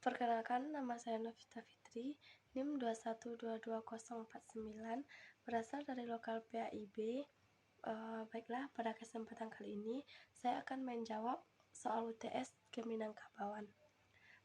Perkenalkan, nama saya Novita Fitri, NIM 2122049, berasal dari lokal PAIB. Baiklah, pada kesempatan kali ini, saya akan menjawab soal UTS ke Minangkabauan.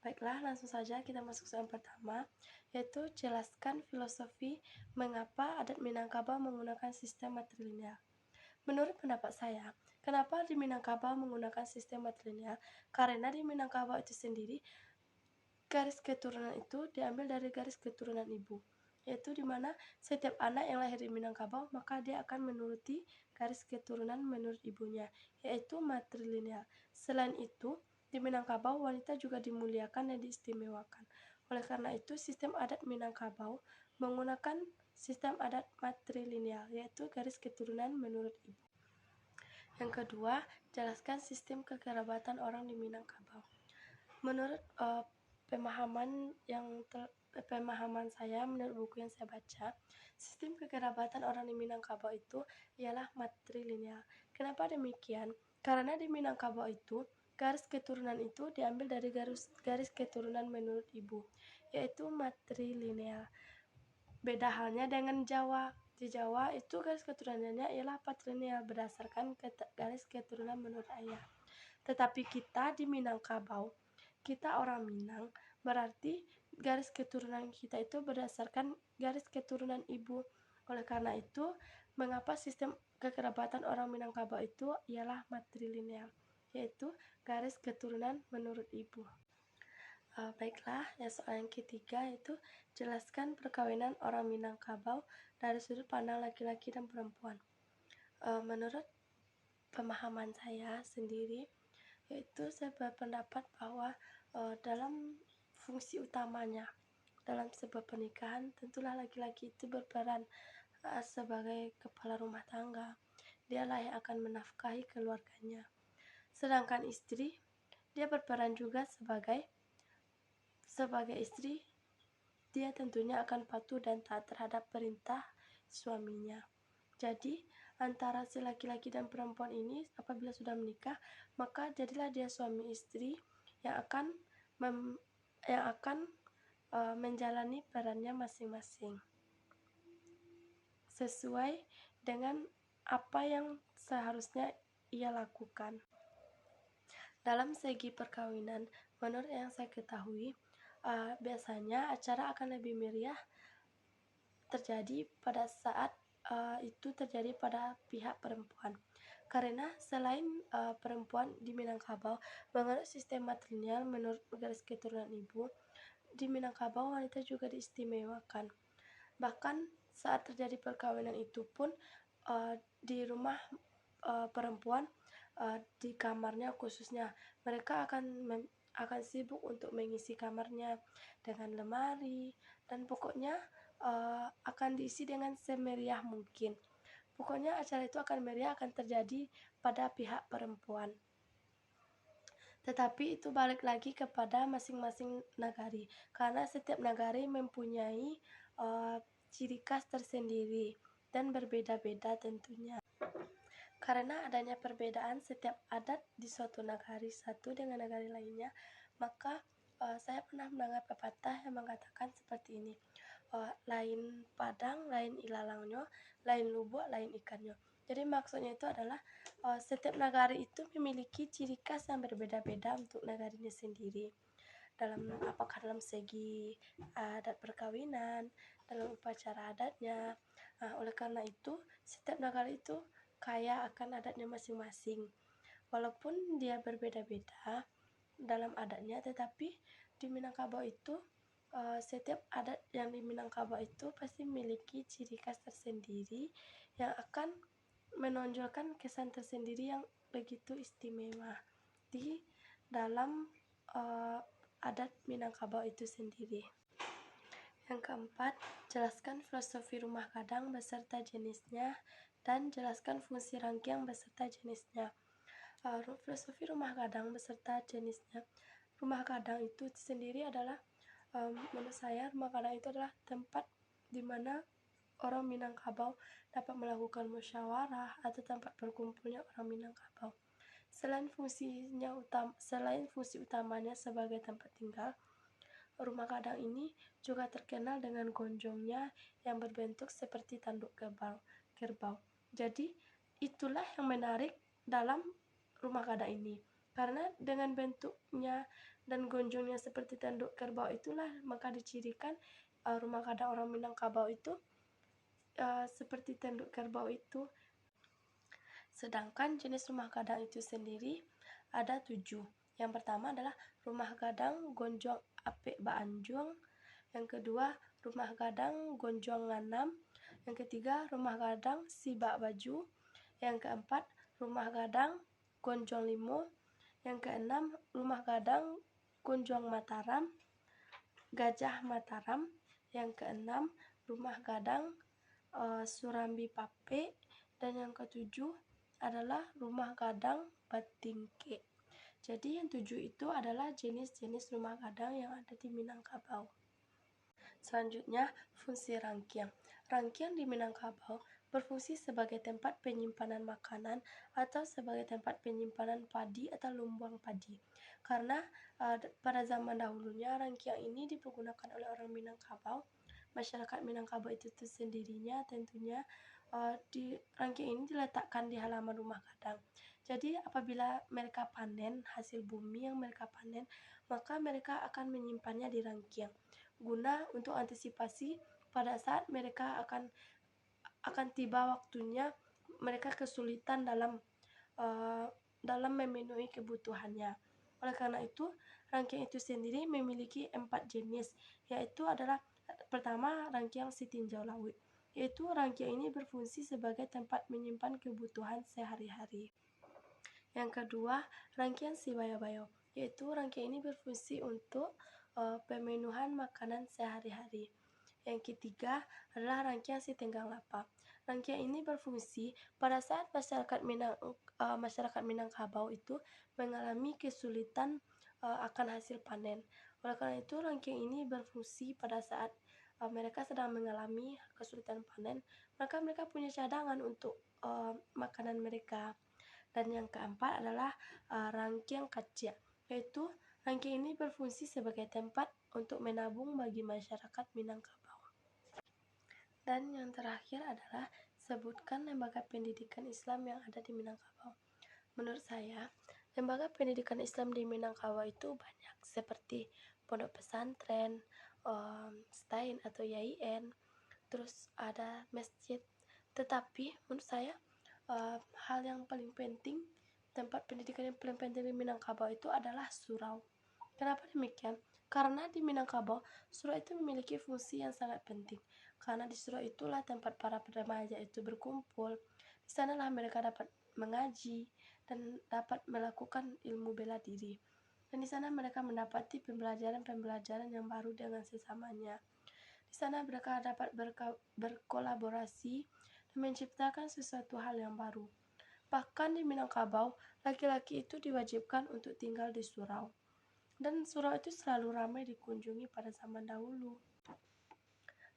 Baiklah, langsung saja kita masuk soal pertama, yaitu jelaskan filosofi mengapa adat Minangkabau menggunakan sistem matrilineal. Menurut pendapat saya, kenapa di Minangkabau menggunakan sistem matrilineal? Karena di Minangkabau itu sendiri, garis keturunan itu diambil dari garis keturunan ibu, yaitu dimana setiap anak yang lahir di Minangkabau maka dia akan menuruti garis keturunan menurut ibunya, yaitu matrilineal. Selain itu, di Minangkabau wanita juga dimuliakan dan diistimewakan. Oleh karena itu, sistem adat Minangkabau menggunakan sistem adat matrilineal, yaitu garis keturunan menurut ibu. Yang kedua, jelaskan sistem kekerabatan orang di Minangkabau. Menurut pemahaman saya, menurut buku yang saya baca, sistem kekerabatan orang di Minangkabau itu ialah matrilineal. Kenapa demikian? Karena di Minangkabau itu garis keturunan itu diambil dari garis keturunan menurut ibu, yaitu matrilineal. Beda halnya dengan Jawa. Di Jawa itu garis keturunannya ialah patrilineal berdasarkan garis keturunan menurut ayah. Tetapi kita di Minangkabau, kita orang Minang, berarti garis keturunan kita itu berdasarkan garis keturunan ibu. Oleh karena itu, mengapa sistem kekerabatan orang Minangkabau itu ialah matrilineal, yaitu garis keturunan menurut ibu. Baiklah, soal yang ketiga yaitu jelaskan perkawinan orang Minangkabau dari sudut pandang laki-laki dan perempuan. Menurut pemahaman saya sendiri, yaitu saya berpendapat bahwa dalam fungsi utamanya dalam sebuah pernikahan, tentulah laki-laki itu berperan sebagai kepala rumah tangga. Dialah yang akan menafkahi keluarganya. Sedangkan istri, dia berperan juga sebagai istri, dia tentunya akan patuh dan taat terhadap perintah suaminya. Jadi, antara si laki-laki dan perempuan ini apabila sudah menikah, maka jadilah dia suami istri yang akan menjalani perannya masing-masing sesuai dengan apa yang seharusnya ia lakukan. Dalam segi perkawinan, menurut yang saya ketahui, biasanya acara akan lebih meriah terjadi pada saat itu terjadi pada pihak perempuan. Karena selain perempuan di Minangkabau menganut sistem matrilineal menurut garis keturunan ibu, di Minangkabau wanita juga diistimewakan. Bahkan saat terjadi perkawinan itu pun di rumah perempuan, di kamarnya khususnya, mereka akan sibuk untuk mengisi kamarnya dengan lemari, dan pokoknya akan diisi dengan semeriah mungkin. Pokoknya acara itu akan meriah, akan terjadi pada pihak perempuan. Tetapi itu balik lagi kepada masing-masing nagari, karena setiap nagari mempunyai ciri khas tersendiri dan berbeda-beda tentunya. Karena adanya perbedaan setiap adat di suatu nagari satu dengan nagari lainnya, maka saya pernah mendengar pepatah yang mengatakan seperti ini, lain padang, lain ilalangnyo, lain lubuk, lain ikannya. Jadi maksudnya itu adalah setiap nagari itu memiliki ciri khas yang berbeda-beda untuk nagarinya sendiri. Apakah dalam segi adat perkawinan, dalam upacara adatnya. Oleh karena itu, setiap nagari itu kaya akan adatnya masing-masing. Walaupun dia berbeda-beda dalam adatnya, tetapi di Minangkabau itu setiap adat yang di Minangkabau itu pasti memiliki ciri khas tersendiri yang akan menonjolkan kesan tersendiri yang begitu istimewa di dalam adat Minangkabau itu sendiri. Yang keempat, jelaskan filosofi rumah kadang beserta jenisnya dan jelaskan fungsi rangkaian beserta jenisnya. Filosofi rumah kadang beserta jenisnya. Rumah kadang itu sendiri adalah, menurut saya, rumah kadang itu adalah tempat di mana orang Minangkabau dapat melakukan musyawarah atau tempat berkumpulnya orang Minangkabau. Selain fungsi utamanya sebagai tempat tinggal, rumah gadang ini juga terkenal dengan gonjongnya yang berbentuk seperti tanduk kerbau. Jadi itulah yang menarik dalam rumah gadang ini, karena dengan bentuknya dan gonjongnya seperti tanduk kerbau itulah maka dicirikan rumah gadang orang Minangkabau itu seperti tanduk kerbau itu. Sedangkan jenis rumah gadang itu sendiri ada 7. Yang pertama adalah rumah gadang gonjong apik Baanjung. Yang kedua, rumah gadang gonjong nganam. Yang ketiga, rumah gadang Sibak Baju. Yang keempat, rumah gadang gonjong limo. Yang keenam, rumah gadang gonjong Mataram, Gajah Mataram. Yang keenam, rumah gadang Surambi Pape. Dan yang ketujuh adalah rumah gadang Batingke. Jadi yang 7 itu adalah jenis-jenis rumah gadang yang ada di Minangkabau. Selanjutnya, fungsi rangkiang. Rangkiang di Minangkabau berfungsi sebagai tempat penyimpanan makanan atau sebagai tempat penyimpanan padi atau lumbung padi. Karena pada zaman dahulunya rangkiang ini dipergunakan oleh orang Minangkabau. Masyarakat Minangkabau itu sendirinya tentunya di rangkiang ini diletakkan di halaman rumah gadang. Jadi apabila mereka panen hasil bumi yang mereka panen, maka mereka akan menyimpannya di rangkiang guna untuk antisipasi pada saat mereka akan tiba waktunya mereka kesulitan dalam memenuhi kebutuhannya. Oleh karena itu, rangkiang itu sendiri memiliki 4 jenis, yaitu adalah pertama rangkiang si tinjau laut, yaitu rangkiang ini berfungsi sebagai tempat menyimpan kebutuhan sehari-hari. Yang kedua, rangkiang si bayo-bayo, yaitu rangkiang ini berfungsi untuk pemenuhan makanan sehari-hari. Yang ketiga adalah rangkiang si tenggang lapa. Rangkiang ini berfungsi pada saat masyarakat Minangkabau itu mengalami kesulitan akan hasil panen. Oleh karena itu, rangkiang ini berfungsi pada saat mereka sedang mengalami kesulitan panen, maka mereka punya cadangan untuk makanan mereka. Dan yang keempat adalah rangkiang kacia, yaitu rangkiang ini berfungsi sebagai tempat untuk menabung bagi masyarakat Minangkabau. Dan yang terakhir adalah sebutkan lembaga pendidikan Islam yang ada di Minangkabau. Menurut saya, lembaga pendidikan Islam di Minangkabau itu banyak, seperti pondok pesantren, STAIN atau YIN, terus ada masjid. Tetapi menurut saya hal yang paling penting, tempat pendidikan yang paling penting di Minangkabau itu adalah surau. Kenapa demikian? Karena di Minangkabau, surau itu memiliki fungsi yang sangat penting. Karena di surau itulah tempat para remaja itu berkumpul. Di sanalah mereka dapat mengaji dan dapat melakukan ilmu bela diri. Dan di sana mereka mendapati pembelajaran yang baru dengan sesamanya. Di sana mereka dapat berkolaborasi dan menciptakan sesuatu hal yang baru. Bahkan di Minangkabau, laki-laki itu diwajibkan untuk tinggal di surau. Dan surau itu selalu ramai dikunjungi pada zaman dahulu.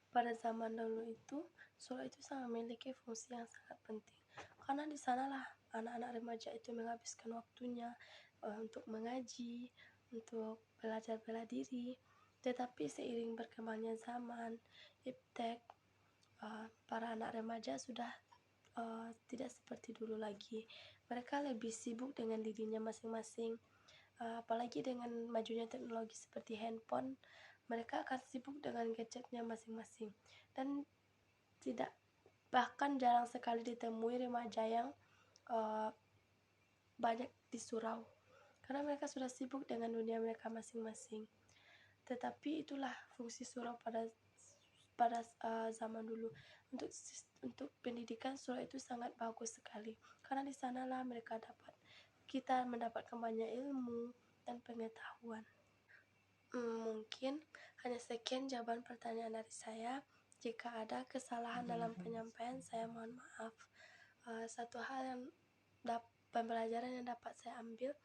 Pada zaman dahulu itu, surau itu sangat memiliki fungsi yang sangat penting. Karena di sanalah anak-anak remaja itu menghabiskan waktunya untuk mengaji, untuk belajar bela diri. Tetapi seiring berkembangnya zaman, iptek, para anak remaja sudah tidak seperti dulu lagi. Mereka lebih sibuk dengan dirinya masing-masing. Apalagi dengan majunya teknologi seperti handphone, mereka akan sibuk dengan gadgetnya masing-masing. Dan bahkan jarang sekali ditemui remaja yang banyak di surau, karena mereka sudah sibuk dengan dunia mereka masing-masing. Tetapi itulah fungsi surau pada zaman dulu. Untuk pendidikan, surau itu sangat bagus sekali, karena di sanalah kita mendapatkan banyak ilmu dan pengetahuan. Mungkin hanya sekian jawaban pertanyaan dari saya. Jika ada kesalahan dalam penyampaian, saya mohon maaf. Satu hal yang pembelajaran yang dapat saya ambil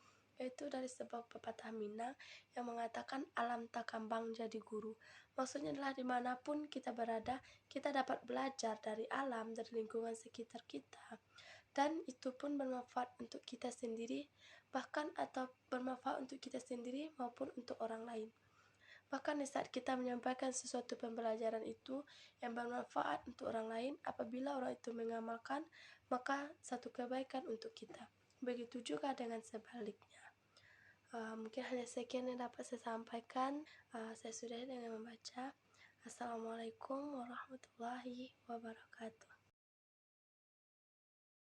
yaitu dari sebuah pepatah Minang yang mengatakan alam tak kambang jadi guru. Maksudnya adalah dimanapun kita berada, kita dapat belajar dari alam, dari lingkungan sekitar kita, dan itu pun bermanfaat untuk kita sendiri, bahkan atau bermanfaat untuk kita sendiri maupun untuk orang lain. Bahkan di saat kita menyampaikan sesuatu pembelajaran itu yang bermanfaat untuk orang lain, apabila orang itu mengamalkan, maka satu kebaikan untuk kita. Begitu juga dengan sebaliknya. Mungkin hanya sekian yang dapat saya sampaikan. Saya sudahi dengan membaca. Assalamualaikum warahmatullahi wabarakatuh.